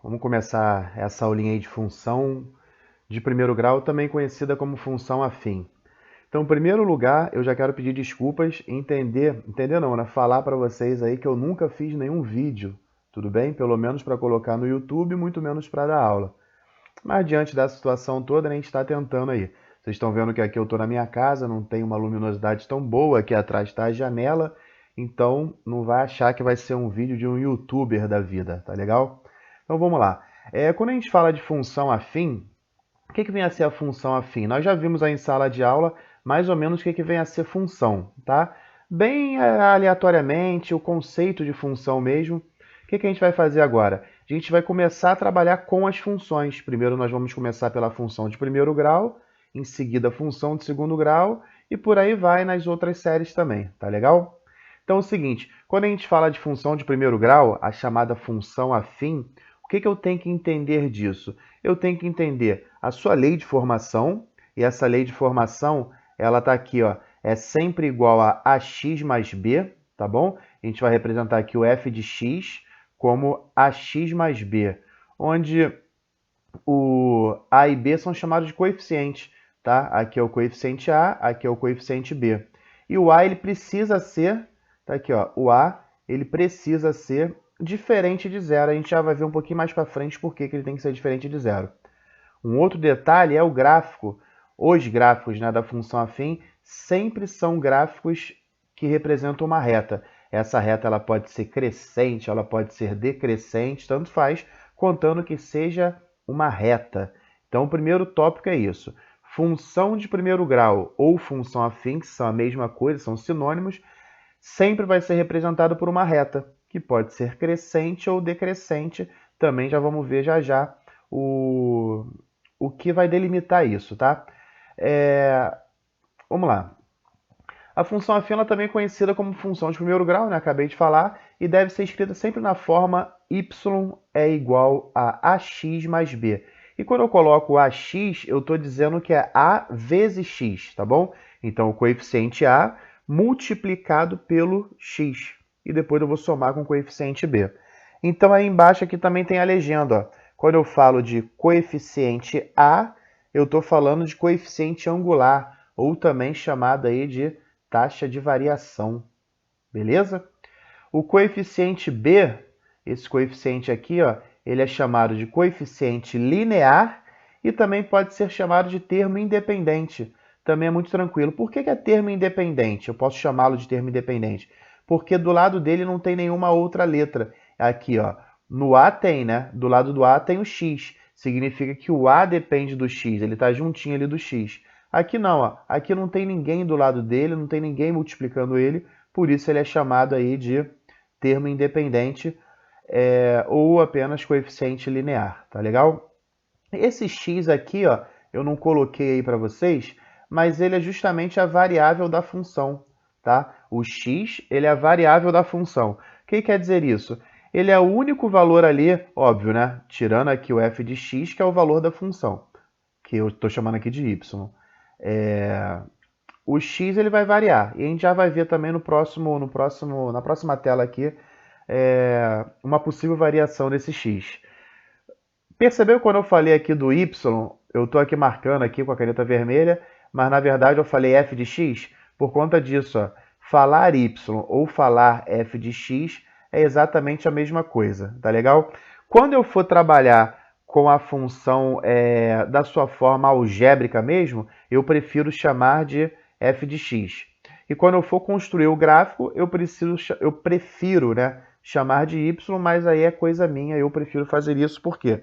Vamos começar essa aulinha aí de função de primeiro grau, também conhecida como função afim. Então, em primeiro lugar, eu já quero pedir desculpas e entender não, né? Falar para vocês aí que eu nunca fiz nenhum vídeo, tudo bem? Pelo menos para colocar no YouTube, muito menos para dar aula. Mas diante dessa situação toda, né, a gente está tentando aí. Vocês estão vendo que aqui eu estou na minha casa, não tem uma luminosidade tão boa, aqui atrás está a janela, então não vai achar que vai ser um vídeo de um youtuber da vida, tá legal? Então vamos lá. Quando a gente fala de função afim, o que vem a ser a função afim? Nós já vimos aí em sala de aula mais ou menos o que vem a ser função, tá? Bem aleatoriamente, o conceito de função mesmo. O que a gente vai fazer agora? A gente vai começar a trabalhar com as funções. Primeiro nós vamos começar pela função de primeiro grau, em seguida a função de segundo grau e por aí vai nas outras séries também, tá legal? Então é o seguinte, quando a gente fala de função de primeiro grau, a chamada função afim, o que eu tenho que entender disso? Eu tenho que entender a sua lei de formação, e essa lei de formação, ela está aqui, ó, é sempre igual a ax mais b, tá bom? A gente vai representar aqui o f de x como ax mais b, onde o a e b são chamados de coeficientes, tá? Aqui é o coeficiente a, aqui é o coeficiente b. E o a, ele precisa ser, tá aqui, ó, o a, ele precisa ser diferente de zero. A gente já vai ver um pouquinho mais para frente por que ele tem que ser diferente de zero. Um outro detalhe é o gráfico. Os gráficos, né, da função afim sempre são gráficos que representam uma reta. Essa reta ela pode ser crescente, ela pode ser decrescente, tanto faz, contando que seja uma reta. Então, o primeiro tópico é isso. Função de primeiro grau ou função afim, que são a mesma coisa, são sinônimos, sempre vai ser representado por uma reta, que pode ser crescente ou decrescente. Também já vamos ver já já o que vai delimitar isso, tá? Vamos lá. A função afim ela também é conhecida como função de primeiro grau, né? Acabei de falar, e deve ser escrita sempre na forma y é igual a ax mais b. E quando eu coloco ax, eu estou dizendo que é a vezes x, tá bom? Então, o coeficiente a multiplicado pelo x. E depois eu vou somar com o coeficiente b. Então, aí embaixo aqui também tem a legenda, ó. Quando eu falo de coeficiente a, eu estou falando de coeficiente angular, ou também chamado aí de taxa de variação, beleza? O coeficiente b, esse coeficiente aqui, ó, ele é chamado de coeficiente linear e também pode ser chamado de termo independente. Também é muito tranquilo. Por que é termo independente? Eu posso chamá-lo de termo independente. Porque do lado dele não tem nenhuma outra letra. Aqui, ó, no A tem, né? Do lado do A tem o X. Significa que o A depende do X, ele está juntinho ali do X. Aqui não, ó. Aqui não tem ninguém do lado dele, não tem ninguém multiplicando ele, por isso ele é chamado aí de termo independente ou apenas coeficiente linear, tá legal? Esse x aqui, ó, eu não coloquei aí para vocês, mas ele é justamente a variável da função, tá? O x, ele é a variável da função. O que quer dizer isso? Ele é o único valor ali, óbvio, né? Tirando aqui o f de x, que é o valor da função, que eu estou chamando aqui de y. O x ele vai variar, e a gente já vai ver também na próxima tela aqui, uma possível variação desse x. Percebeu quando eu falei aqui do y? Eu estou aqui marcando aqui com a caneta vermelha, mas na verdade eu falei f de x por conta disso. Ó, falar y ou falar f de x é exatamente a mesma coisa, tá legal? Quando eu for trabalhar com a função da sua forma algébrica mesmo, eu prefiro chamar de f de x. E quando eu for construir o gráfico, eu prefiro, né, chamar de y, mas aí é coisa minha, eu prefiro fazer isso. Por quê?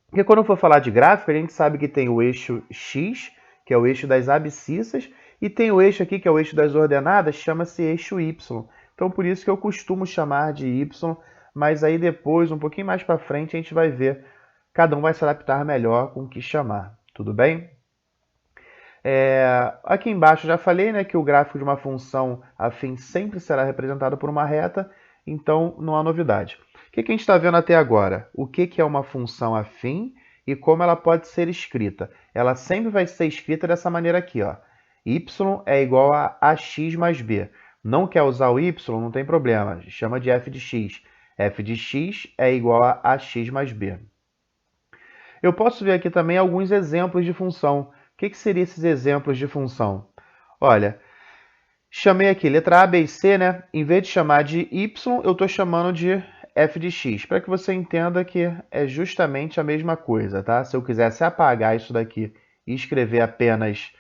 Porque quando eu for falar de gráfico, a gente sabe que tem o eixo x, que é o eixo das abscissas, e tem o eixo aqui, que é o eixo das ordenadas, chama-se eixo y. Então, por isso que eu costumo chamar de y, mas aí depois, um pouquinho mais para frente, a gente vai ver. Cada um vai se adaptar melhor com o que chamar. Tudo bem? Aqui embaixo já falei, né, que o gráfico de uma função afim sempre será representado por uma reta, então não há novidade. O que a gente está vendo até agora? O que é uma função afim e como ela pode ser escrita? Ela sempre vai ser escrita dessa maneira aqui, ó. Y é igual a ax mais b. Não quer usar o y? Não tem problema, chama de f de x. f de x é igual a ax mais b. Eu posso ver aqui também alguns exemplos de função. O que seriam esses exemplos de função? Olha, chamei aqui letra A, B e C, né? Em vez de chamar de y, eu estou chamando de f de x, para que você entenda que é justamente a mesma coisa, tá? Se eu quisesse apagar isso daqui e escrever apenas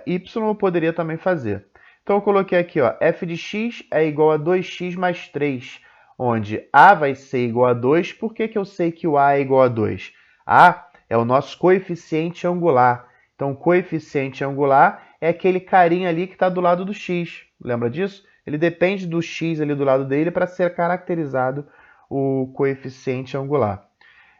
y, eu poderia também fazer. Então, eu coloquei aqui, ó, f de x é igual a 2x mais 3, onde a vai ser igual a 2. Por que eu sei que o a é igual a 2? A é o nosso coeficiente angular. Então, coeficiente angular é aquele carinha ali que está do lado do x. Lembra disso? Ele depende do x ali do lado dele para ser caracterizado o coeficiente angular.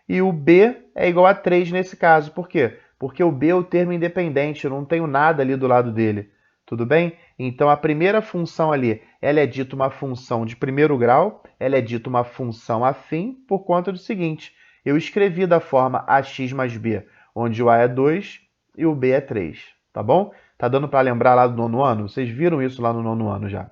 E o b é igual a 3 nesse caso. Por quê? Porque o b é o termo independente, eu não tenho nada ali do lado dele. Tudo bem? Então, a primeira função ali, ela é dita uma função de primeiro grau, ela é dita uma função afim por conta do seguinte, eu escrevi da forma ax mais b, onde o a é 2 e o b é 3, tá bom? Tá dando para lembrar lá do nono ano? Vocês viram isso lá no nono ano já.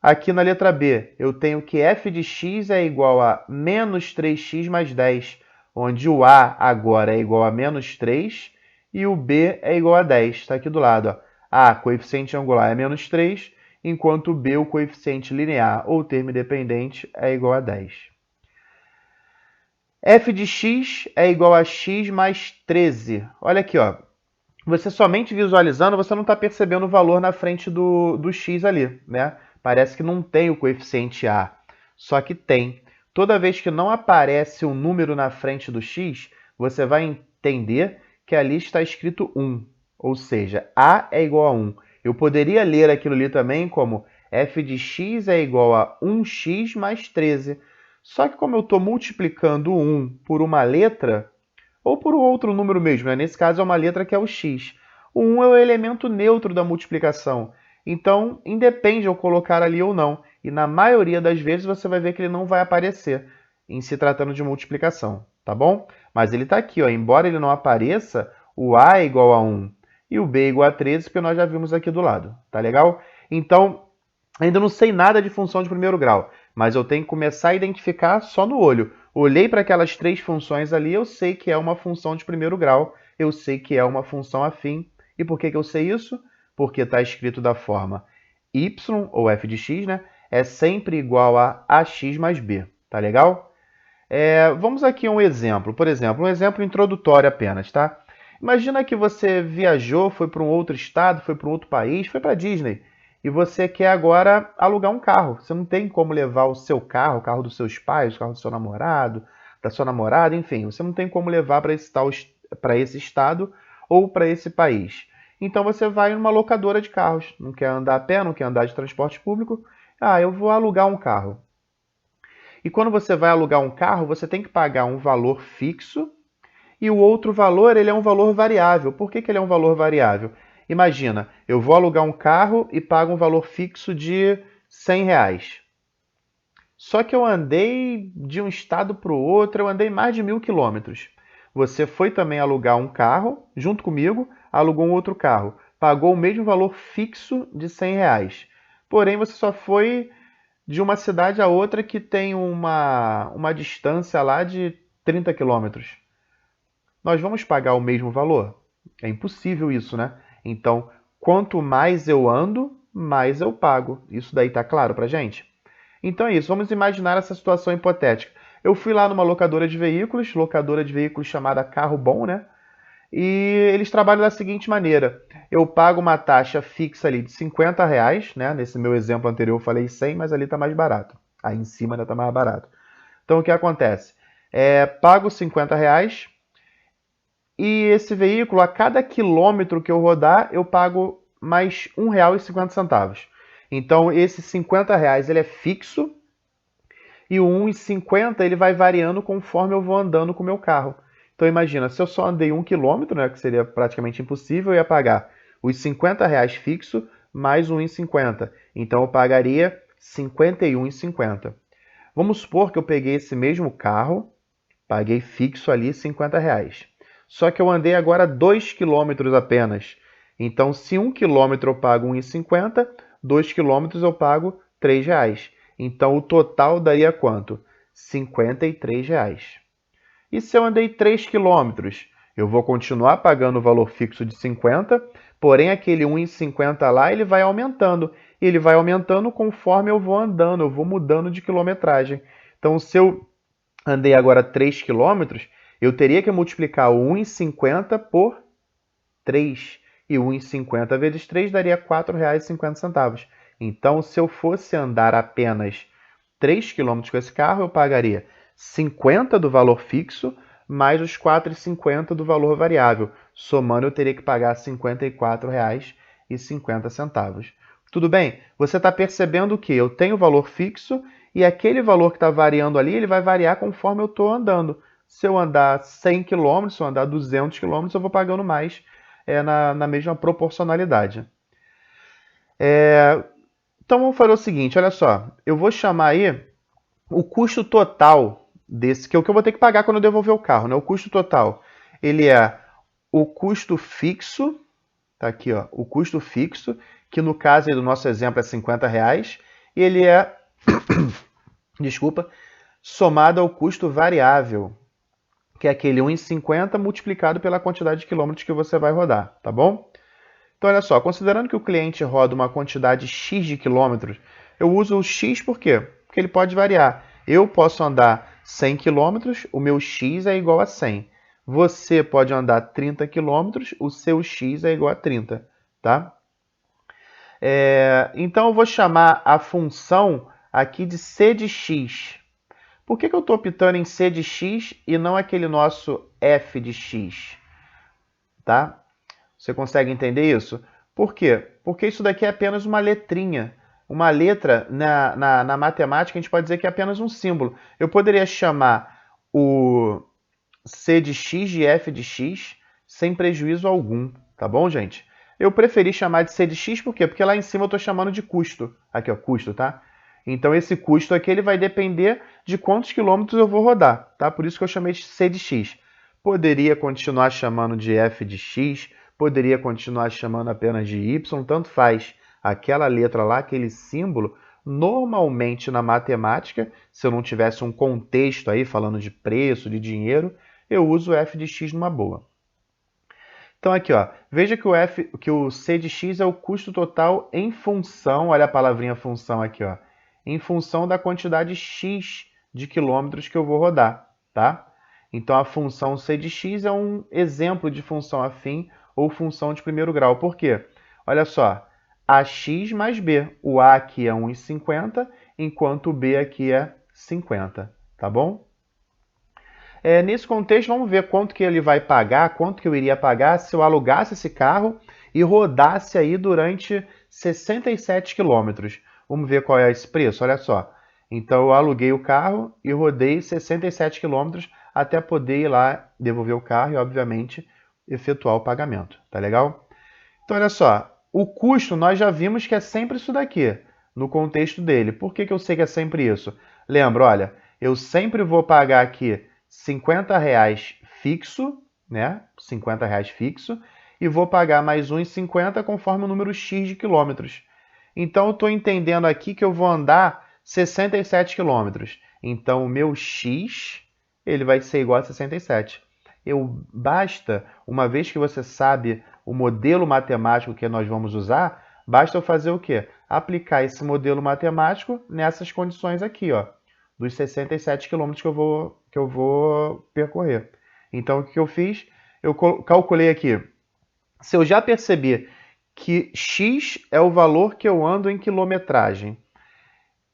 Aqui na letra B, eu tenho que f de x é igual a menos 3x mais 10, onde o a agora é igual a menos 3 e o b é igual a 10. Está aqui do lado. Ó. A, coeficiente angular, é menos 3, enquanto o b, o coeficiente linear ou termo independente, é igual a 10. F de x é igual a x mais 13. Olha aqui, ó. Você somente visualizando, você não está percebendo o valor na frente do x ali, né? Parece que não tem o coeficiente a, só que tem. Toda vez que não aparece um número na frente do x, você vai entender que ali está escrito 1, ou seja, a é igual a 1. Eu poderia ler aquilo ali também como f de x é igual a 1x mais 13. Só que como eu estou multiplicando 1 por uma letra, ou por um outro número mesmo, né? Nesse caso é uma letra que é o x. O 1 é o elemento neutro da multiplicação. Então, independe de eu colocar ali ou não. E na maioria das vezes você vai ver que ele não vai aparecer em se tratando de multiplicação, tá bom? Mas ele está aqui, ó. Embora ele não apareça, o a é igual a 1 e o b é igual a 13, porque nós já vimos aqui do lado, tá legal? Então, ainda não sei nada de função de primeiro grau, mas eu tenho que começar a identificar só no olho. Olhei para aquelas três funções ali, eu sei que é uma função de primeiro grau, eu sei que é uma função afim. E por que eu sei isso? Porque está escrito da forma y, ou f de x, né? É sempre igual a ax mais b. Tá legal? Vamos aqui a um exemplo. Por exemplo, um exemplo introdutório apenas, tá? Imagina que você viajou, foi para um outro estado, foi para um outro país, foi para a Disney, e você quer agora alugar um carro. Você não tem como levar o seu carro, o carro dos seus pais, o carro do seu namorado, da sua namorada, enfim, você não tem como levar para esse estado ou para esse país. Então você vai numa locadora de carros. Não quer andar a pé, não quer andar de transporte público. Ah, eu vou alugar um carro. E quando você vai alugar um carro, você tem que pagar um valor fixo e o outro valor ele é um valor variável. Por que ele é um valor variável? Imagina, eu vou alugar um carro e pago um valor fixo de R$100. Só que eu andei de um estado para o outro, eu andei mais de 1.000 quilômetros. Você foi também alugar um carro, junto comigo, alugou um outro carro. Pagou o mesmo valor fixo de R$100. Porém, você só foi de uma cidade a outra que tem uma distância lá de 30 quilômetros. Nós vamos pagar o mesmo valor? É impossível isso, né? Então, quanto mais eu ando, mais eu pago. Isso daí tá claro pra gente? Então é isso, vamos imaginar essa situação hipotética. Eu fui lá numa locadora de veículos chamada Carro Bom, né? E eles trabalham da seguinte maneira. Eu pago uma taxa fixa ali de R$50, né? Nesse meu exemplo anterior eu falei 100, mas ali tá mais barato. Aí em cima ainda tá mais barato. Então o que acontece? Pago R$50 e esse veículo, a cada quilômetro que eu rodar, eu pago mais R$1,50. Então, esse R$50 ele é fixo e o R$1,50 ele vai variando conforme eu vou andando com o meu carro. Então, imagina, se eu só andei 1 quilômetro, né, que seria praticamente impossível, eu ia pagar os R$50 fixo mais R$1,50. Então, eu pagaria R$51,50. Vamos supor que eu peguei esse mesmo carro, paguei fixo ali R$50. Só que eu andei agora 2 quilômetros apenas. Então, se 1 quilômetro eu pago R$1,50, 2 quilômetros eu pago R$3. Então, o total daria quanto? R$ 53. E se eu andei 3 quilômetros, eu vou continuar pagando o valor fixo de 50, porém aquele 1,50 lá ele vai aumentando. E ele vai aumentando conforme eu vou andando, eu vou mudando de quilometragem. Então, se eu andei agora 3 quilômetros, eu teria que multiplicar o 1,50 por 3. E 1,50 vezes 3 daria R$ 4,50. Então, se eu fosse andar apenas 3 quilômetros com esse carro, eu pagaria 50 do valor fixo mais os 4,50 do valor variável. Somando, eu teria que pagar R$ 54,50. Tudo bem? Você está percebendo que eu tenho o valor fixo e aquele valor que está variando ali, ele vai variar conforme eu estou andando. Se eu andar 100 km, se eu andar 200 km, eu vou pagando mais na mesma proporcionalidade. Então vamos fazer o seguinte, olha só. Eu vou chamar aí o custo total desse, que é o que eu vou ter que pagar quando eu devolver o carro, né? O custo total, ele é o custo fixo, tá aqui, ó, o custo fixo, que no caso aí do nosso exemplo é R$ 50, e ele é, desculpa, somado ao custo variável, que é aquele 1,50 multiplicado pela quantidade de quilômetros que você vai rodar, tá bom? Então, olha só, considerando que o cliente roda uma quantidade X de quilômetros, eu uso o X por quê? Porque ele pode variar. Eu posso andar 100 quilômetros, o meu X é igual a 100. Você pode andar 30 quilômetros, o seu X é igual a 30, tá? Então, eu vou chamar a função aqui de C de X. Por que eu estou optando em C de X e não aquele nosso F de X? Tá? Você consegue entender isso? Por quê? Porque isso daqui é apenas uma letrinha. Uma letra, na matemática, a gente pode dizer que é apenas um símbolo. Eu poderia chamar o C de x de f de x sem prejuízo algum, tá bom, gente? Eu preferi chamar de C de x por quê? Porque lá em cima eu estou chamando de custo. Aqui, ó, custo, tá? Então, esse custo aqui ele vai depender de quantos quilômetros eu vou rodar, tá? Por isso que eu chamei de C de x. Poderia continuar chamando de f de x, poderia continuar chamando apenas de y, tanto faz. Aquela letra lá, aquele símbolo, normalmente na matemática, se eu não tivesse um contexto aí falando de preço, de dinheiro, eu uso f de x numa boa. Então aqui, ó, veja que o C de x é o custo total em função, olha a palavrinha função aqui, ó, em função da quantidade x de quilômetros que eu vou rodar, tá? Então a função C de x é um exemplo de função afim ou função de primeiro grau. Por quê? Olha só, ax mais b. O a aqui é 1,50, enquanto o b aqui é 50, tá bom? Nesse contexto, vamos ver quanto que ele vai pagar, quanto que eu iria pagar se eu alugasse esse carro e rodasse aí durante 67 quilômetros. Vamos ver qual é esse preço, olha só. Então, eu aluguei o carro e rodei 67 quilômetros até poder ir lá devolver o carro e, obviamente, efetuar o pagamento. Tá legal? Então, olha só. O custo, nós já vimos que é sempre isso daqui, no contexto dele. Por que eu sei que é sempre isso? Lembra, olha, eu sempre vou pagar aqui R$ 50 fixo, né? R$ 50 fixo, e vou pagar mais 1,50 conforme o número X de quilômetros. Então, eu estou entendendo aqui que eu vou andar 67 quilômetros. Então, o meu X ele vai ser igual a 67. Basta, uma vez que você sabe o modelo matemático que nós vamos usar, basta eu fazer o quê? Aplicar esse modelo matemático nessas condições aqui, ó, dos 67 quilômetros que eu vou percorrer. Então, o que eu fiz? Eu calculei aqui. Se eu já percebi que x é o valor que eu ando em quilometragem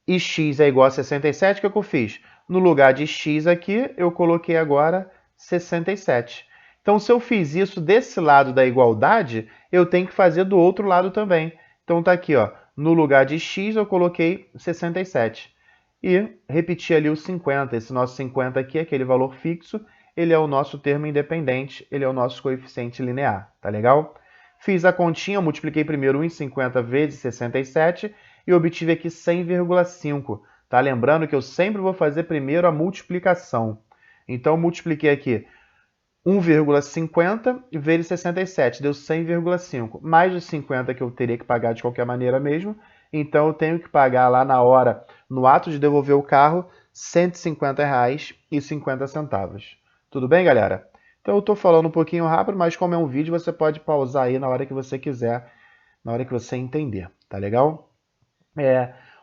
e x é igual a 67, o que eu fiz? No lugar de x aqui, eu coloquei agora 67. Então, se eu fiz isso desse lado da igualdade, eu tenho que fazer do outro lado também. Então, está aqui, ó, no lugar de x, eu coloquei 67. E repeti ali o 50. Esse nosso 50 aqui, aquele valor fixo, ele é o nosso termo independente, ele é o nosso coeficiente linear. Tá legal? Fiz a continha, multipliquei primeiro 1,50 vezes 67 e obtive aqui 100,5. Tá? Lembrando que eu sempre vou fazer primeiro a multiplicação. Então, eu multipliquei aqui 1,50 vezes 67, deu 100,5. Mais os 50 que eu teria que pagar de qualquer maneira mesmo, então eu tenho que pagar lá na hora, no ato de devolver o carro, R$ 150,50. Tudo bem, galera? Então eu estou falando um pouquinho rápido, mas como é um vídeo, você pode pausar aí na hora que você quiser, na hora que você entender, tá legal?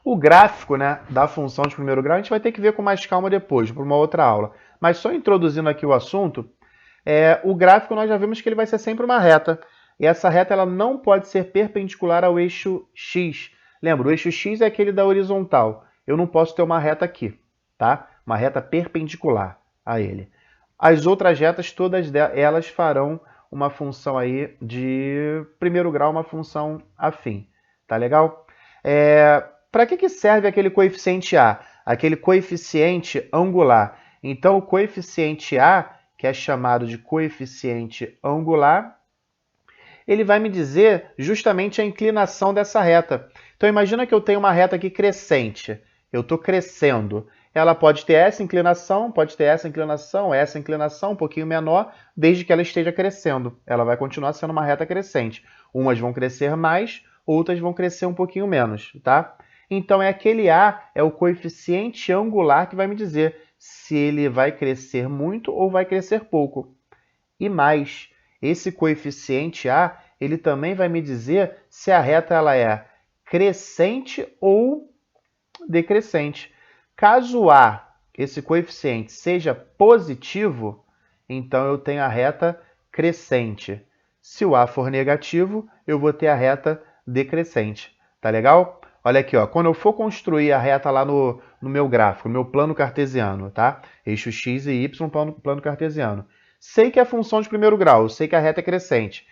O gráfico, né, da função de primeiro grau a gente vai ter que ver com mais calma depois, por uma outra aula. Mas só introduzindo aqui o assunto, o gráfico nós já vimos que ele vai ser sempre uma reta. E essa reta ela não pode ser perpendicular ao eixo X. Lembra, o eixo X é aquele da horizontal. Eu não posso ter uma reta aqui, tá? Uma reta perpendicular a ele. As outras retas, todas elas farão uma função aí de primeiro grau, uma função afim. Tá legal? Para que serve aquele coeficiente A? Aquele coeficiente angular. Então, o coeficiente A, que é chamado de coeficiente angular, ele vai me dizer justamente a inclinação dessa reta. Então, imagina que eu tenho uma reta aqui crescente. Eu estou crescendo. Ela pode ter essa inclinação, essa inclinação um pouquinho menor, desde que ela esteja crescendo. Ela vai continuar sendo uma reta crescente. Umas vão crescer mais, outras vão crescer um pouquinho menos, tá? Então, aquele A é o coeficiente angular que vai me dizer se ele vai crescer muito ou vai crescer pouco. E mais, esse coeficiente A, ele também vai me dizer se a reta ela é crescente ou decrescente. Caso A, esse coeficiente, seja positivo, então eu tenho a reta crescente. Se o A for negativo, eu vou ter a reta decrescente. Tá legal? Olha aqui, ó, quando eu for construir a reta lá no meu gráfico, no meu plano cartesiano, tá? Eixo x e y, plano cartesiano. Sei que é a função de primeiro grau, sei que a reta é crescente.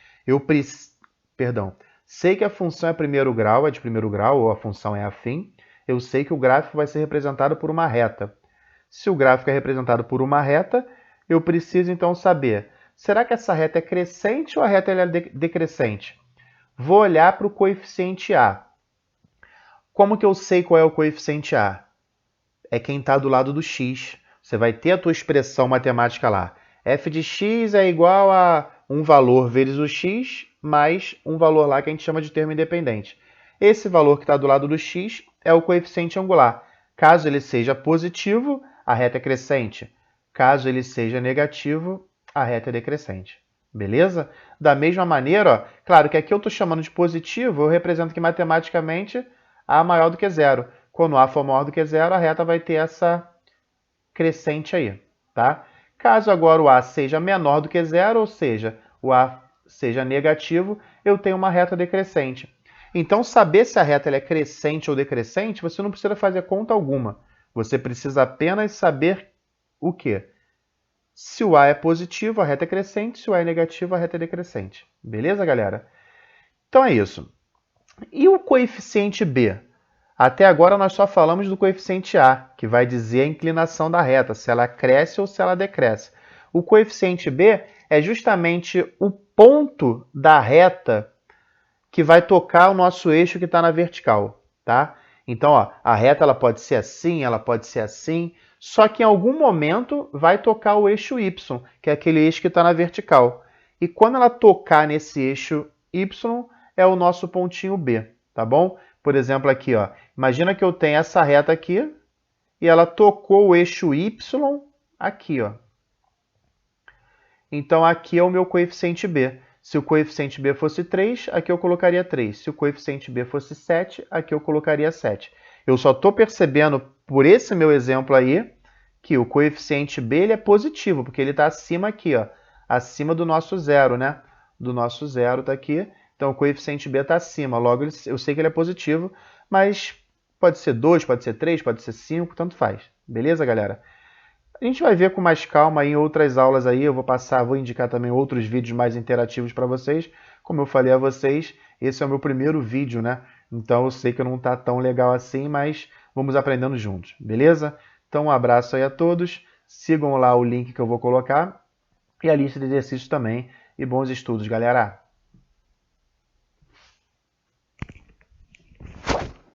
Sei que a função é primeiro grau, é de primeiro grau, ou a função é afim. Eu sei que o gráfico vai ser representado por uma reta. Se o gráfico é representado por uma reta, eu preciso então saber, será que essa reta é crescente ou a reta é decrescente? Vou olhar para o coeficiente A. Como que eu sei qual é o coeficiente A? É quem está do lado do x. Você vai ter a tua expressão matemática lá. F de x é igual a um valor vezes o x mais um valor lá que a gente chama de termo independente. Esse valor que está do lado do x é o coeficiente angular. Caso ele seja positivo, a reta é crescente. Caso ele seja negativo, a reta é decrescente. Beleza? Da mesma maneira, ó, claro que aqui eu estou chamando de positivo, eu represento que matematicamente A maior do que zero. Quando A for maior do que zero, a reta vai ter essa crescente aí, tá? Caso agora o A seja menor do que zero, ou seja, o A seja negativo, eu tenho uma reta decrescente. Então, saber se a reta é crescente ou decrescente, você não precisa fazer conta alguma. Você precisa apenas saber o quê? Se o A é positivo, a reta é crescente. Se o A é negativo, a reta é decrescente. Beleza, galera? Então é isso. E o coeficiente B? Até agora nós só falamos do coeficiente A, que vai dizer a inclinação da reta, se ela cresce ou se ela decresce. O coeficiente B é justamente o ponto da reta que vai tocar o nosso eixo que está na vertical, tá? Então, ó, a reta ela pode ser assim, só que em algum momento vai tocar o eixo Y, que é aquele eixo que está na vertical. E quando ela tocar nesse eixo Y, é o nosso pontinho B, tá bom? Por exemplo, aqui, ó, imagina que eu tenho essa reta aqui e ela tocou o eixo Y aqui, ó. Então, aqui é o meu coeficiente B. Se o coeficiente B fosse 3, aqui eu colocaria 3. Se o coeficiente B fosse 7, aqui eu colocaria 7. Eu só estou percebendo, por esse meu exemplo aí, que o coeficiente B ele é positivo, porque ele está acima aqui, ó, acima do nosso zero, né? Do nosso zero está aqui. Então, o coeficiente B está acima. Logo, eu sei que ele é positivo, mas pode ser 2, pode ser 3, pode ser 5, tanto faz. Beleza, galera? A gente vai ver com mais calma em outras aulas aí, eu vou indicar também outros vídeos mais interativos para vocês. Como eu falei a vocês, esse é o meu primeiro vídeo, né? Então eu sei que não está tão legal assim, mas vamos aprendendo juntos, beleza? Então um abraço aí a todos, sigam lá o link que eu vou colocar e a lista de exercícios também. E bons estudos, galera!